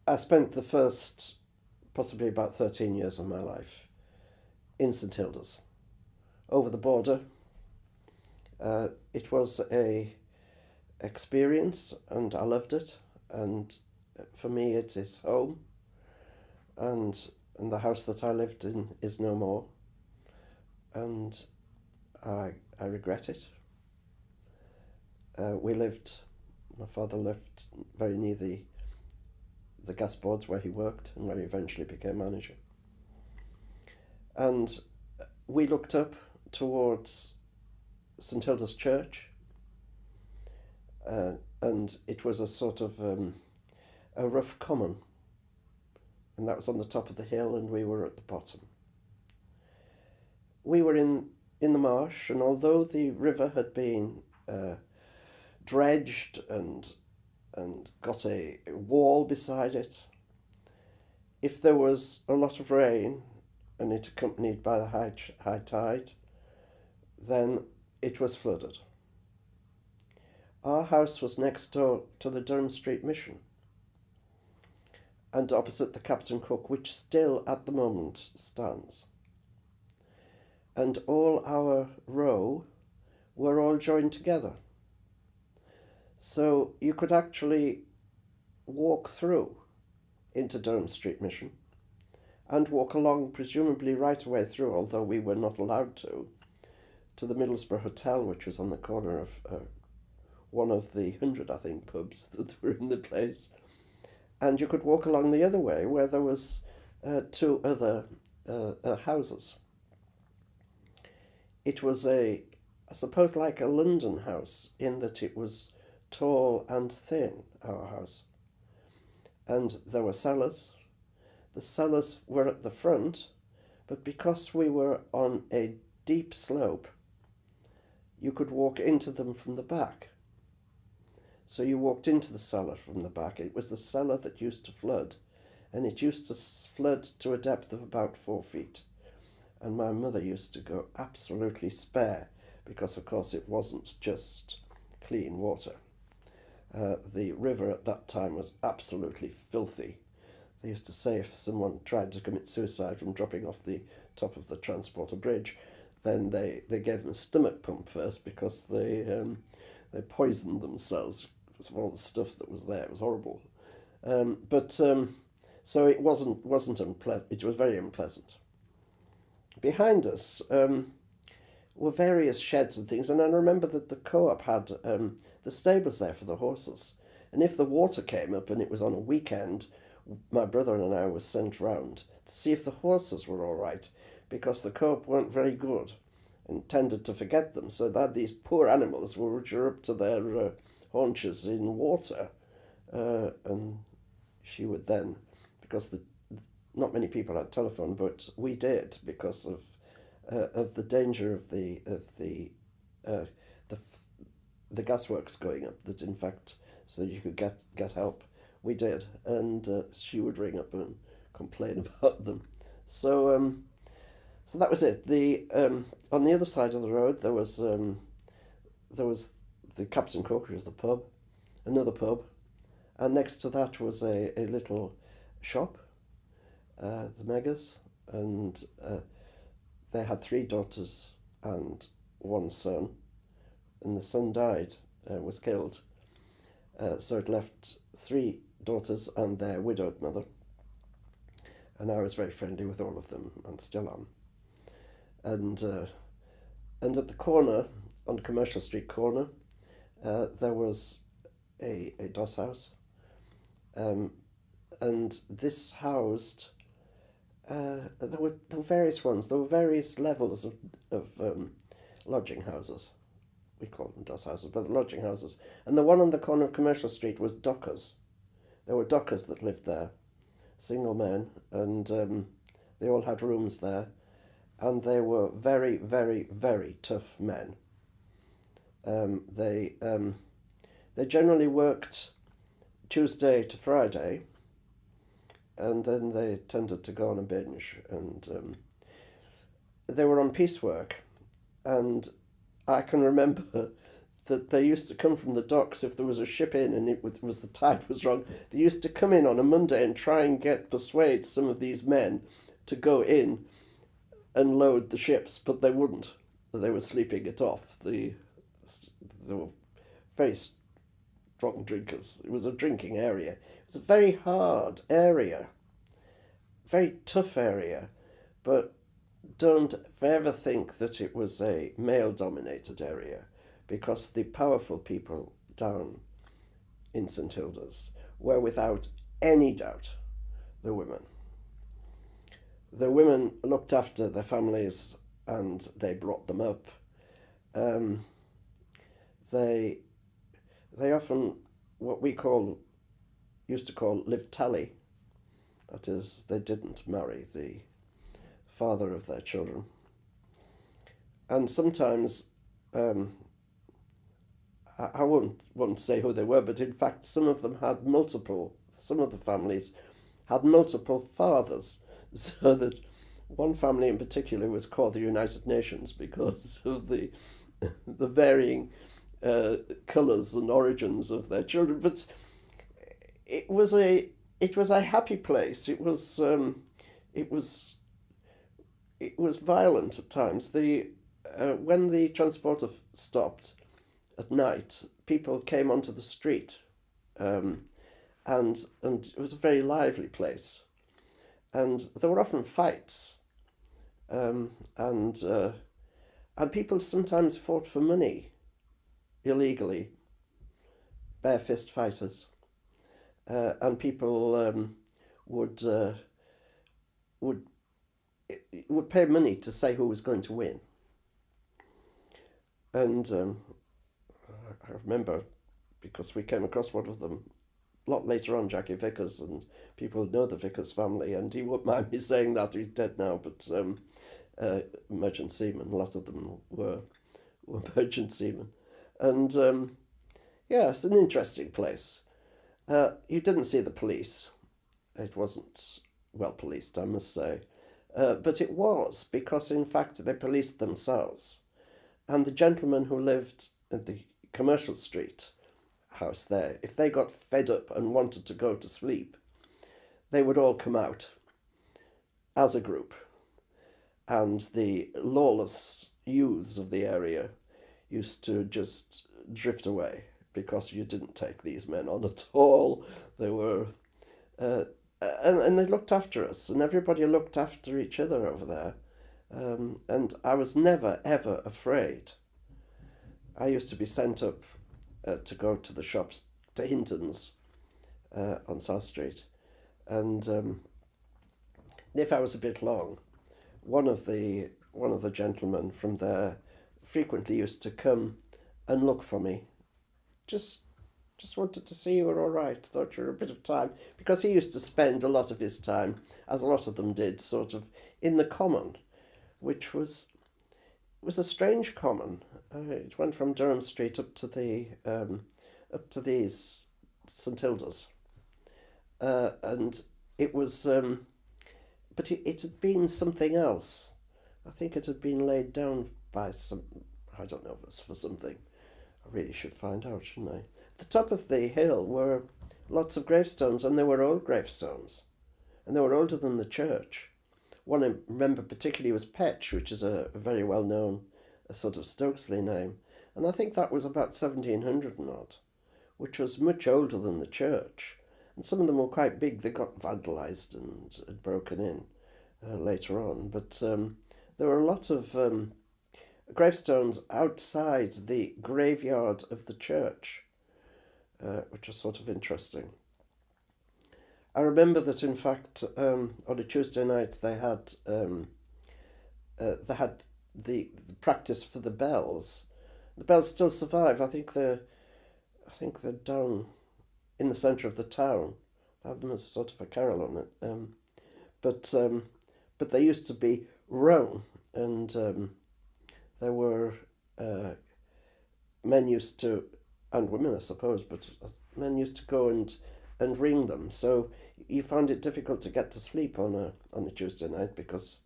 I spent the first possibly about 13 years of my life in St Hilda's, over the border. It was a experience, and I loved it. And for me, it is home, and the house that I lived in is no more, and I regret it. We lived. My father lived very near the gas boards where he worked and where he eventually became manager. And we looked up towards St Hilda's Church, and it was a sort of a rough common, and that was on the top of the hill, and we were at the bottom. We were in the marsh, and although the river had been dredged and got a wall beside it, if there was a lot of rain and it accompanied by the high tide, then it was flooded. Our house was next door to the Durham Street Mission, and opposite the Captain Cook, which still at the moment stands. And all our row were all joined together. So you could actually walk through into Durham Street Mission and walk along, presumably right away through, although we were not allowed to the Middlesbrough Hotel, which was on the corner of one of the 100, I think, pubs that were in the place. And you could walk along the other way where there was two other houses. It was I suppose, like a London house in that it was tall and thin, our house. And there were cellars. The cellars were at the front, but because we were on a deep slope, you could walk into them from the back. So you walked into the cellar from the back. It was the cellar that used to flood, and it used to flood to a depth of about 4 feet. And my mother used to go absolutely spare, because of course it wasn't just clean water. The river at that time was absolutely filthy. They used to say if someone tried to commit suicide from dropping off the top of the Transporter Bridge, then they gave them a stomach pump first, because they poisoned themselves because of all the stuff that was there. It was horrible. So it wasn't unpleasant. It was very unpleasant. Behind us were various sheds and things, and I remember that the co-op had the stables there for the horses. And if the water came up and it was on a weekend, my brother and I were sent round to see if the horses were all right, because the co-op weren't very good and tended to forget them. So that these poor animals which were up to their haunches in water, and she would then, because not many people had telephone, but we did, because of the danger of the gasworks going up. That in fact, so you could get help. We did, and she would ring up and complain about them. So that was it. On the other side of the road there was the Captain Cook, which was the pub, another pub, and next to that was a little shop, the Megas, and they had 3 daughters and 1 son, and the son died, was killed. So it left 3 daughters and their widowed mother, and I was very friendly with all of them, and still am. And at the corner, on Commercial Street corner, there was a doss house, and this housed. There were various ones. There were various levels of lodging houses. We call them doss houses, but lodging houses. And the one on the corner of Commercial Street was dockers. There were dockers that lived there, single men, and they all had rooms there, and they were very, very, very tough men. They generally worked Tuesday to Friday, and then they tended to go on a binge, and they were on piecework. And I can remember that they used to come from the docks if there was a ship in and the tide was wrong. They used to come in on a Monday and try and persuade some of these men to go in and load the ships, but they wouldn't. They were sleeping it off. They were very strong drinkers. It was a drinking area. It was a very hard area, very tough area, but don't ever think that it was a male-dominated area, because the powerful people down in St Hilda's were without any doubt the women. The women looked after their families and they brought them up. They often, what we used to call live tally. That is, they didn't marry the father of their children. And sometimes, I won't say who they were, but in fact some of the families had multiple fathers, so that one family in particular was called the United Nations because of the varying colours and origins of their children. But it was a happy place. It was violent at times. When the transporter stopped at night, people came onto the street, and it was a very lively place, and there were often fights, and people sometimes fought for money illegally, bare fist fighters, and people would pay money to say who was going to win. And I remember, because we came across one of them a lot later on, Jackie Vickers, and people know the Vickers family, and he won't mind me saying that, he's dead now, but merchant seamen, a lot of them were merchant seamen. And yeah, it's an interesting place. You didn't see the police. It wasn't well policed, I must say. But it was, because in fact they policed themselves. And the gentlemen who lived at the commercial street house there, if they got fed up and wanted to go to sleep, they would all come out as a group. And the lawless youths of the area used to just drift away, because you didn't take these men on at all. They were... and they looked after us, and everybody looked after each other over there. And I was never, ever afraid. I used to be sent up to go to the shops, to Hinton's on South Street. And if I was a bit long, one of the gentlemen from there frequently used to come and look for me. Just wanted to see you were all right, thought you were a bit of time, because he used to spend a lot of his time, as a lot of them did, sort of in the common, which was a strange common. It went from Durham Street up to these St Hilda's, and it was, but it had been something else. I think it had been laid down by I don't know if it was for something. I really should find out, shouldn't I? At the top of the hill were lots of gravestones, and they were old gravestones, and they were older than the church. One I remember particularly was Petch, which is a very well-known sort of Stokesley name, and I think that was about 1700 and odd, which was much older than the church. And some of them were quite big. They got vandalised and broken in later on, but there were a lot of gravestones outside the graveyard of the church, which was sort of interesting. I remember that, in fact, on a Tuesday night they had the practice for the bells. The bells still survive. I think they're down in the centre of the town. I have them as sort of a carol on it. But they used to be rung, and there were men used to, and women I suppose, but men used to go and ring them. So you found it difficult to get to sleep on a Tuesday night, because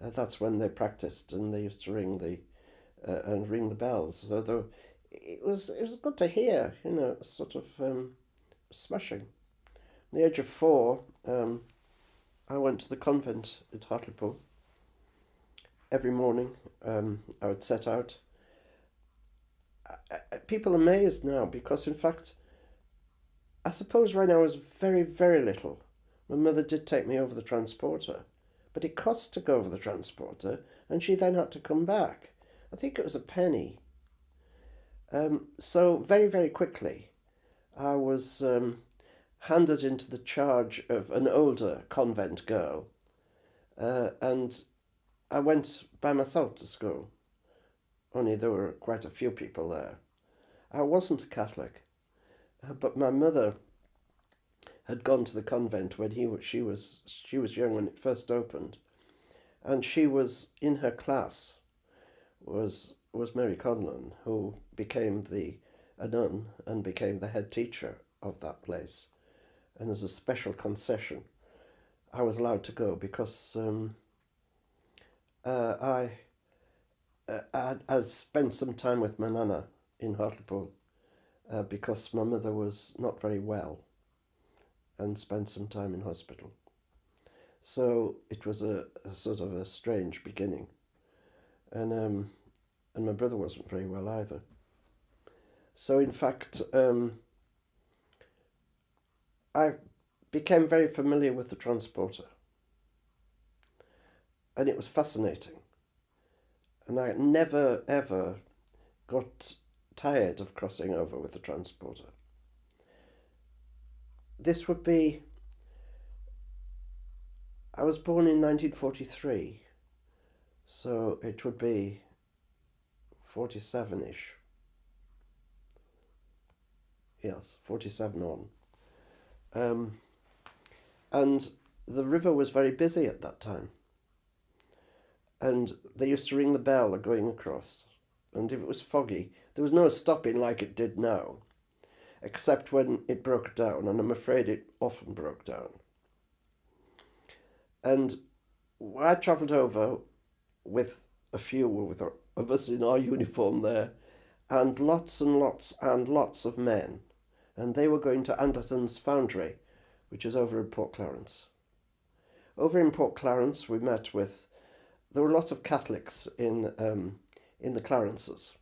that's when they practiced, and they used to ring the bells. So it was good to hear, sort of smashing. At the age of 4, I went to the convent at Hartlepool. Every morning, I would set out. People are amazed now because, in fact, I suppose when I was very, very little, my mother did take me over the transporter, but it cost to go over the transporter, and she then had to come back. I think it was a penny. So very, very quickly, I was handed into the charge of an older convent girl, and I went by myself to school. Only there were quite a few people there. I wasn't a Catholic, but my mother had gone to the convent when she was young when it first opened, and she was in her class was Mary Conlon, who became a nun and became the head teacher of that place. And as a special concession, I was allowed to go because I spent some time with my nana in Hartlepool because my mother was not very well and spent some time in hospital. So it was a sort of a strange beginning. And my brother wasn't very well either. So in fact, I became very familiar with the transporter. And it was fascinating. And I never, ever got tired of crossing over with the transporter. This would be... I was born in 1943, so it would be 47-ish. Yes, 47 on. And the river was very busy at that time. And they used to ring the bell going across. And if it was foggy, there was no stopping like it did now, except when it broke down, and I'm afraid it often broke down. And I travelled over with a few of us in our uniform there, and lots and lots and lots of men. And they were going to Anderton's Foundry, which is over in Port Clarence. Over in Port Clarence, we met with... There were a lot of Catholics in the Clarences.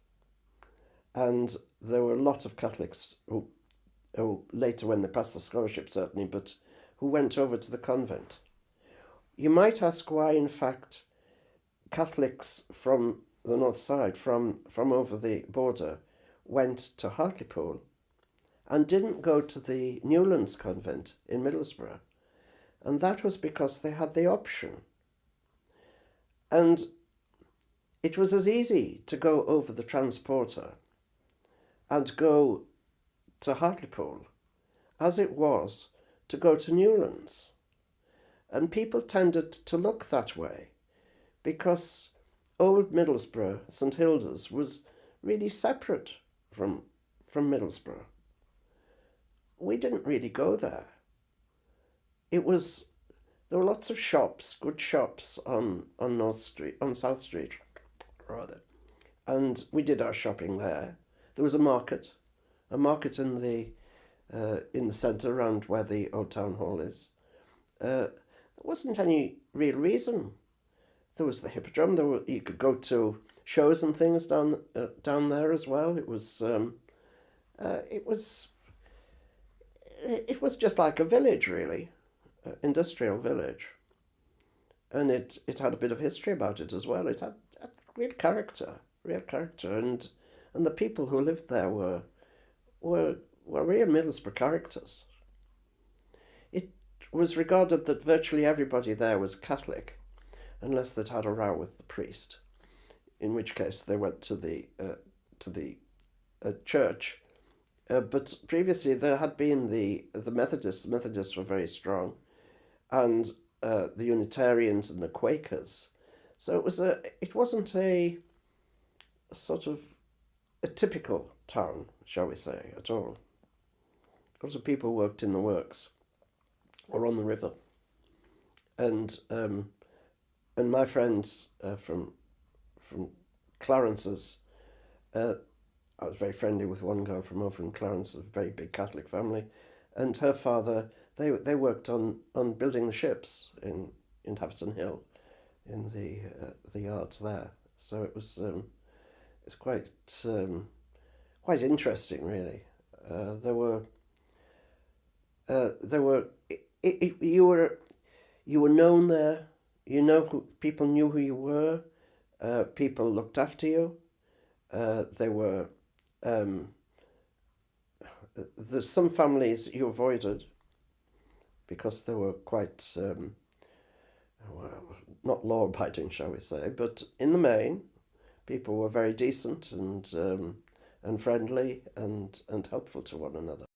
And there were a lot of Catholics who later, when they passed the scholarship certainly, but who went over to the convent. You might ask why, in fact, Catholics from the north side, from over the border, went to Hartlepool and didn't go to the Newlands convent in Middlesbrough. And that was because they had the option. And it was as easy to go over the transporter and go to Hartlepool as it was to go to Newlands. And people tended to look that way because old Middlesbrough, St Hilda's, was really separate from Middlesbrough. We didn't really go there. There were lots of shops, good shops on South Street, rather, and we did our shopping there. There was a market in the centre around where the old town hall is. There wasn't any real reason. There was the Hippodrome. You could go to shows and things down there as well. It was just like a village, really, industrial village, and it had a bit of history about it as well. It had real character, and the people who lived there were real Middlesbrough characters. It was regarded that virtually everybody there was Catholic, unless they'd had a row with the priest, in which case they went to the church. But previously there had been the Methodists. The Methodists were very strong, and the Unitarians and the Quakers. So it wasn't a sort of a typical town, shall we say, at all. Lots of people worked in the works or on the river, and my friends from Clarence's I was very friendly with one girl from over in Clarence, a very big Catholic family, and her father, they worked on building the ships in Haverton Hill, in the yards there. So it was it's quite interesting, really. There were you were known there. People knew who you were. People looked after you. They were um, there's some families you avoided because they were quite well, not law-abiding, shall we say, but in the main, people were very decent and friendly and helpful to one another.